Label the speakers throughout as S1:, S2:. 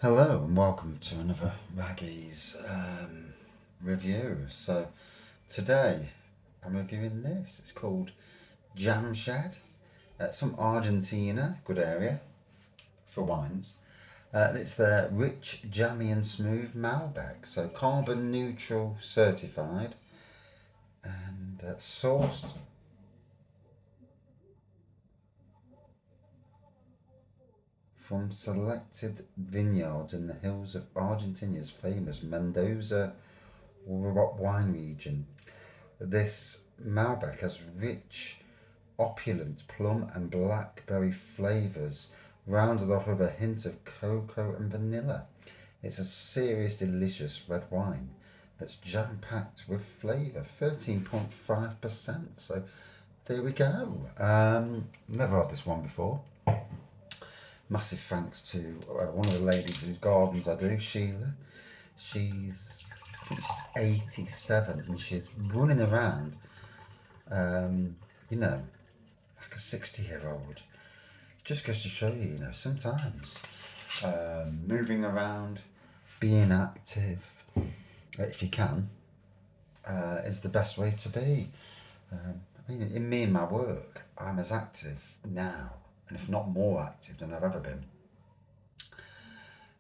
S1: Hello and welcome to another Raggy's review. So today I'm reviewing this. It's called Jam Shed. It's from Argentina, good area for wines. It's the rich, jammy and smooth Malbec. So carbon neutral certified and sourced from selected vineyards in the hills of Argentina's famous Mendoza wine region. This Malbec has rich, opulent plum and blackberry flavours, rounded off with a hint of cocoa and vanilla. It's a serious, delicious red wine that's jam packed with flavour, 13.5%. So there we go. Never had this one before. Massive thanks to one of the ladies whose gardens I do, Sheila. I think she's 87 and she's running around, um, you know, like a 60-year-old. Just goes to show you, sometimes moving around, being active, if you can, is the best way to be. I mean, in me and my work, I'm as active now, and if not more active than I've ever been.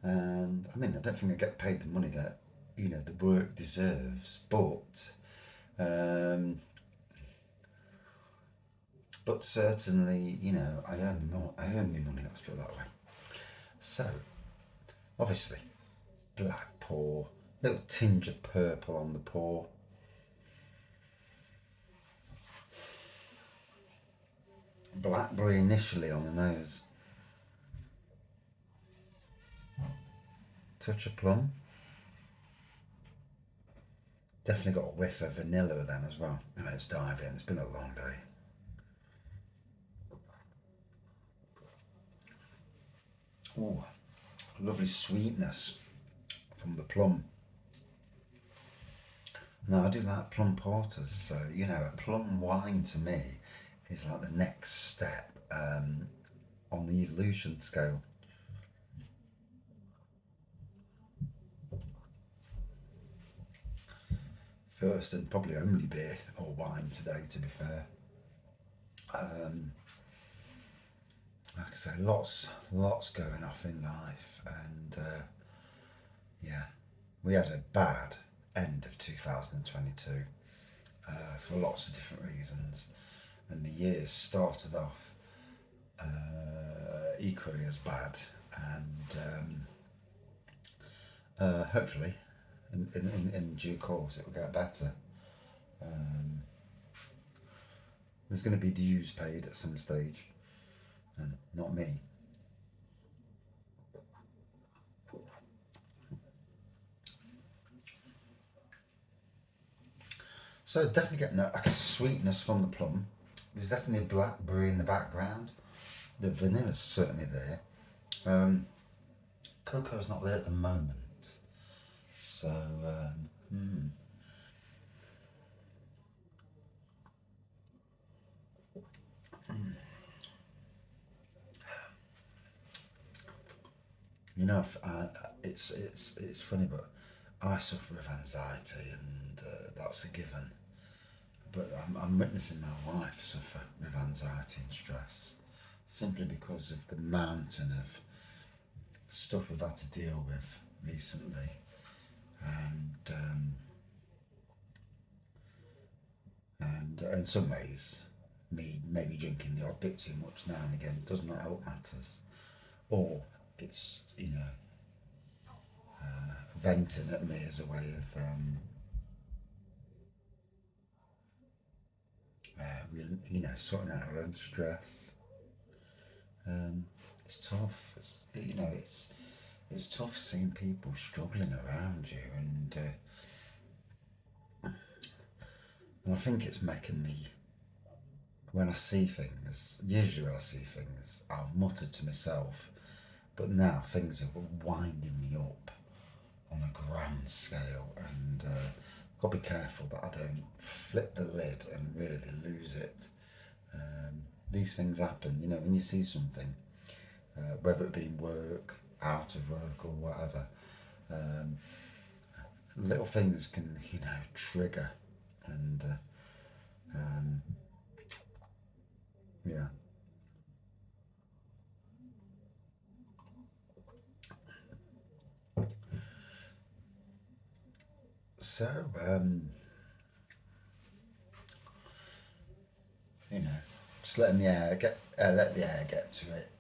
S1: And I mean, I don't think I get paid the money that the work deserves, um, but certainly, I earn my money. Let's put it that way. So, obviously, black pour, little tinge of purple on the pour. Blackberry initially on the nose. Touch of plum. Definitely got a whiff of vanilla then as well. Let's dive in. It's been a long day. Ooh, lovely sweetness from the plum. Now I do like plum porters, so a plum wine to me is like the next step on the evolution scale. First and probably only beer or wine today, to be fair. Um, like I say, lots going off in life, and yeah, we had a bad end of 2022 for lots of different reasons, and the year started off equally as bad, and hopefully, in due course, it will get better. Um, there's going to be dues paid at some stage, and not me. So definitely getting like a sweetness from the plum. There's definitely a blackberry in the background. The vanilla's certainly there. Cocoa's not there at the moment. So, you know, it's funny, but I suffer with anxiety, and that's a given. But I'm witnessing my wife suffer with anxiety and stress simply because of the mountain of stuff we've had to deal with recently, and in some ways, me maybe drinking the odd bit too much now and again does not help matters, or it's venting at me as a way of sorting out our own stress. It's tough. It's tough seeing people struggling around you, and I think it's making me, when I see things, usually when I see things, I'll mutter to myself, but now things are winding me up on a grand scale, and I've got to be careful that I don't flip the lid and really lose it. These things happen, when you see something, whether it be in work, out of work or whatever. Um, Little things can, trigger, and um, yeah. So, you know, just let the air get to it.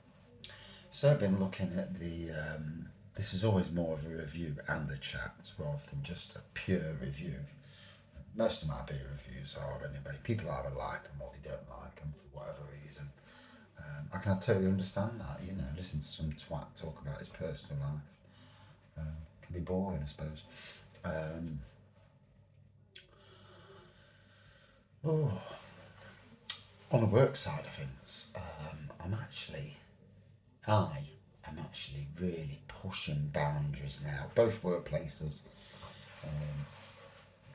S1: So I've been looking at the. This is always more of a review and a chat rather than just a pure review. Most of my beer reviews are anyway. People either like them or they don't like them for whatever reason. I can totally understand that. Listen to some twat talk about his personal life can be boring, I suppose. Um, oh, on the work side of things, I am actually really pushing boundaries now. Both workplaces, um,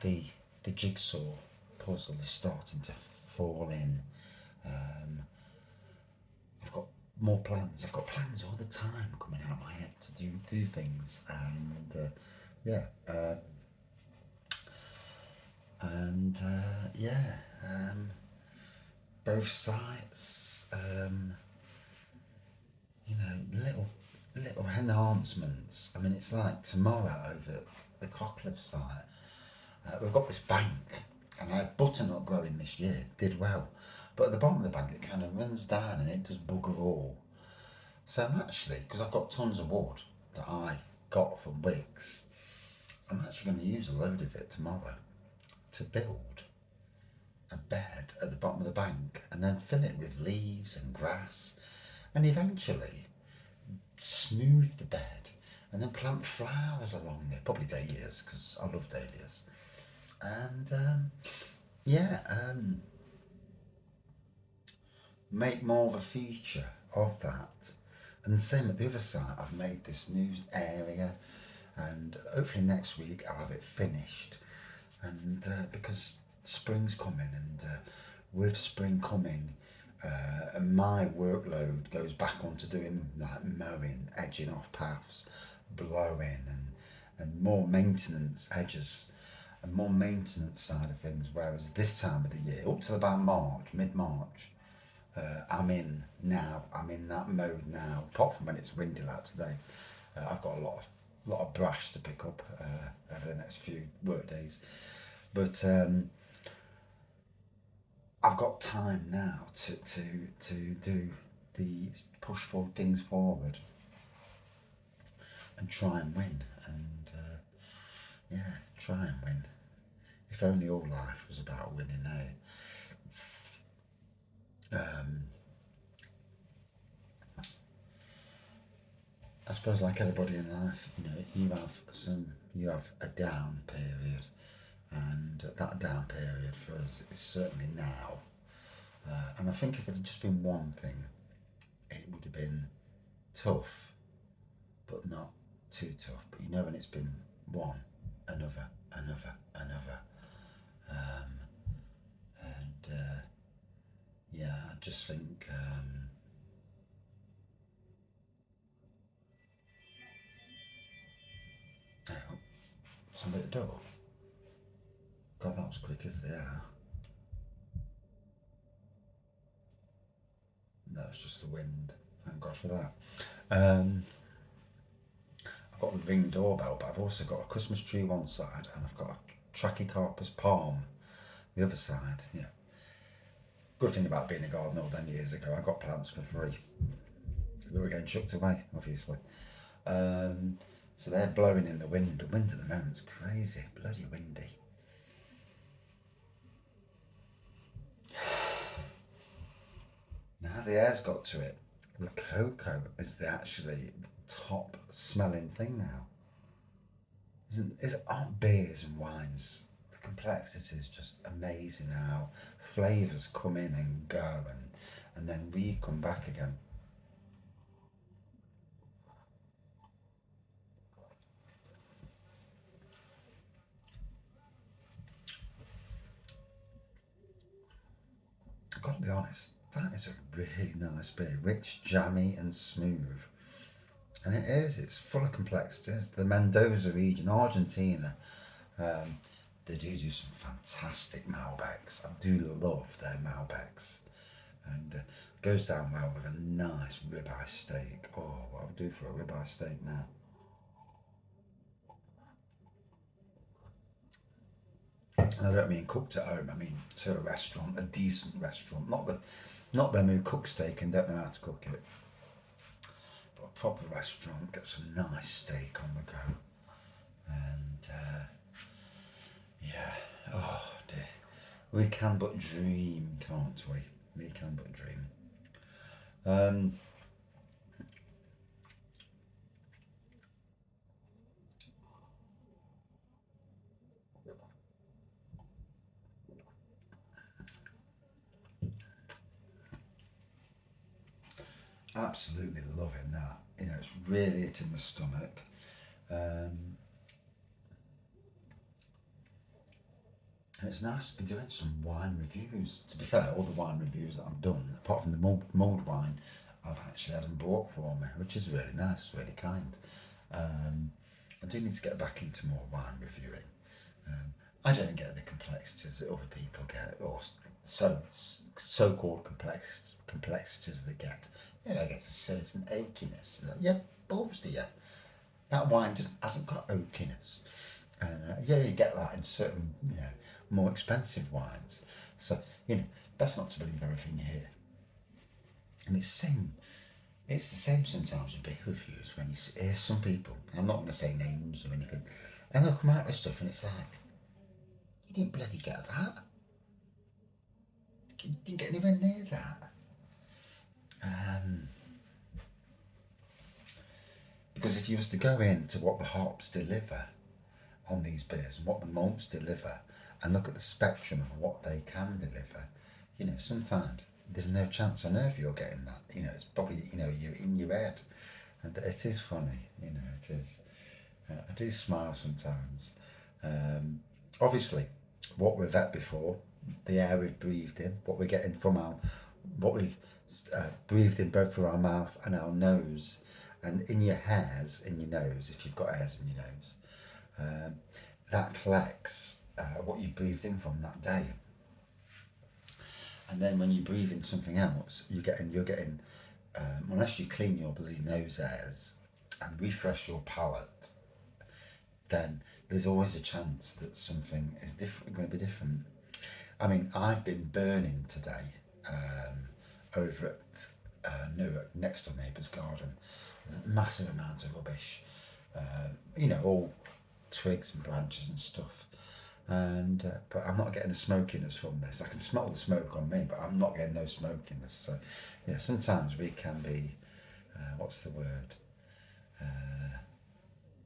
S1: the the jigsaw puzzle is starting to fall in. Um, I've got more plans. I've got plans all the time coming out of my head to do things, and yeah, yeah, both sites. Little enhancements. I mean, it's like tomorrow over at the Cockcliff site. We've got this bank, and I had butternut growing this year, did well. But at the bottom of the bank, it kind of runs down and it does bugger all. So I'm actually, because I've got tons of wood that I got from Wigs, I'm actually going to use a load of it tomorrow to build a bed at the bottom of the bank and then fill it with leaves and grass and eventually smooth the bed and then plant flowers along there, probably dahlias because I love dahlias. And yeah, make more of a feature of that. And the same at the other side, I've made this new area, and hopefully next week I'll have it finished. And because spring's coming, and with spring coming, my workload goes back onto doing like mowing, edging off paths, blowing, and more maintenance edges and more maintenance side of things. Whereas this time of the year, up to about March, mid March, I'm in now. I'm in that mode now. Apart from when it's windy like today, I've got a lot of brash to pick up over the next few work days. But I've got time now to do the push for things forward and try and win. And yeah, try and win. If only all life was about winning, eh? Um, I suppose, like everybody in life, you have a down period, and that down period for us is certainly now. And I think if it had just been one thing, it would have been tough, but not too tough. But when it's been one, another, um, and yeah, I just think oh, somebody at the door. God, that was quick if they are. No, it's just the wind. Thank God for that. Um, I've got the Ring doorbell, but I've also got a Christmas tree one side, and I've got a Trachycarpus palm the other side. Good thing about being a gardener all them years ago, I got plants for free. They were getting chucked away, obviously. Um, so they're blowing in the wind. The wind at the moment's crazy, bloody windy. Now the air's got to it. The cocoa is actually the top smelling thing now. Aren't beers and wines? The complexity is just amazing how flavours come in and go, and then re come back again. I've got to be honest, that is a really nice beer. Rich, jammy, and smooth. And it is, it's full of complexities. The Mendoza region, Argentina, um, they do some fantastic Malbecs. I do love their Malbecs. And goes down well with a nice ribeye steak. Oh, what I would do for a ribeye steak now. And I don't mean cooked at home. I mean to a restaurant, a decent restaurant, not them who cook steak and don't know how to cook it, but a proper restaurant. Get some nice steak on the go, and yeah, oh dear, we can but dream, can't we? We can but dream. Um, Absolutely loving that. You know, it's really hitting the stomach. Um, and it's nice to be doing some wine reviews. To be fair, all the wine reviews that I've done, apart from the mulled wine, I've actually had them brought for me, which is really nice, really kind. Um, I do need to get back into more wine reviewing. Um, I don't get the complexities that other people get, or so so-called complexities they get. Yeah, I get a certain oakiness. Like, yeah, balls do you? That wine just hasn't got oakiness. And yeah, you get that in certain, more expensive wines. So, best not to believe everything you hear. And it's the same sometimes with beer reviews when you hear some people, I'm not going to say names or anything, and they'll come out with stuff and it's like, you didn't bloody get that. You didn't get anywhere near that. Um, because if you was to go into what the hops deliver on these beers and what the malts deliver and look at the spectrum of what they can deliver, sometimes there's no chance on earth you're getting that. It's probably, you're in your head. And it is funny, it is. I do smile sometimes. Um, Obviously, what we've had before, the air we've breathed in, what we're getting from what we've breathed in both through our mouth and our nose, and in your hairs, in your nose, if you've got hairs in your nose, um, that collects what you breathed in from that day. And then when you breathe in something else, you're getting unless you clean your bloody nose hairs and refresh your palate, then there's always a chance that something is different, going to be different. I mean, I've been burning today over at Newark, next to neighbour's garden. Massive amounts of rubbish, all twigs and branches and stuff. And but I'm not getting the smokiness from this. I can smell the smoke on me, but I'm not getting no smokiness. So, sometimes we can be, what's the word?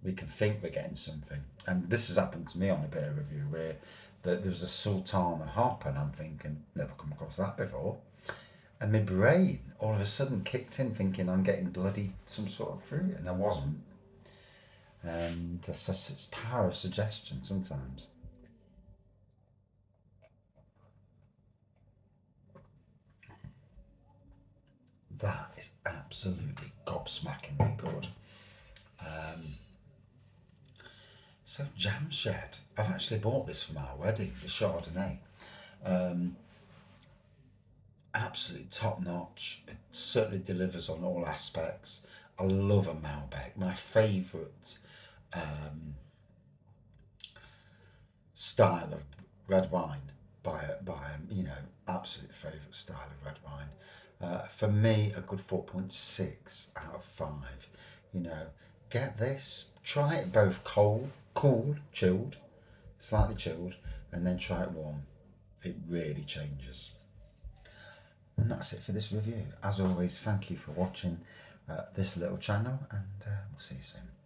S1: We can think we're getting something. And this has happened to me on a beer review where there was a Sultana hop, and I'm thinking, never come across that before. And my brain all of a sudden kicked in, thinking I'm getting bloody some sort of fruit, and I wasn't. And such its power of suggestion sometimes. That is absolutely gobsmackingly good. Um, so Jam Shed, I've actually bought this for my wedding, the Chardonnay. Um, Absolutely top notch. It certainly delivers on all aspects. I love a Malbec. My favourite um, style of red wine absolute favourite style of red wine. For me, a good 4.6 out of 5. You know, get this. Try it both cold, cool, chilled, slightly chilled, and then try it warm. It really changes. And that's it for this review. As always, thank you for watching this little channel, and we'll see you soon.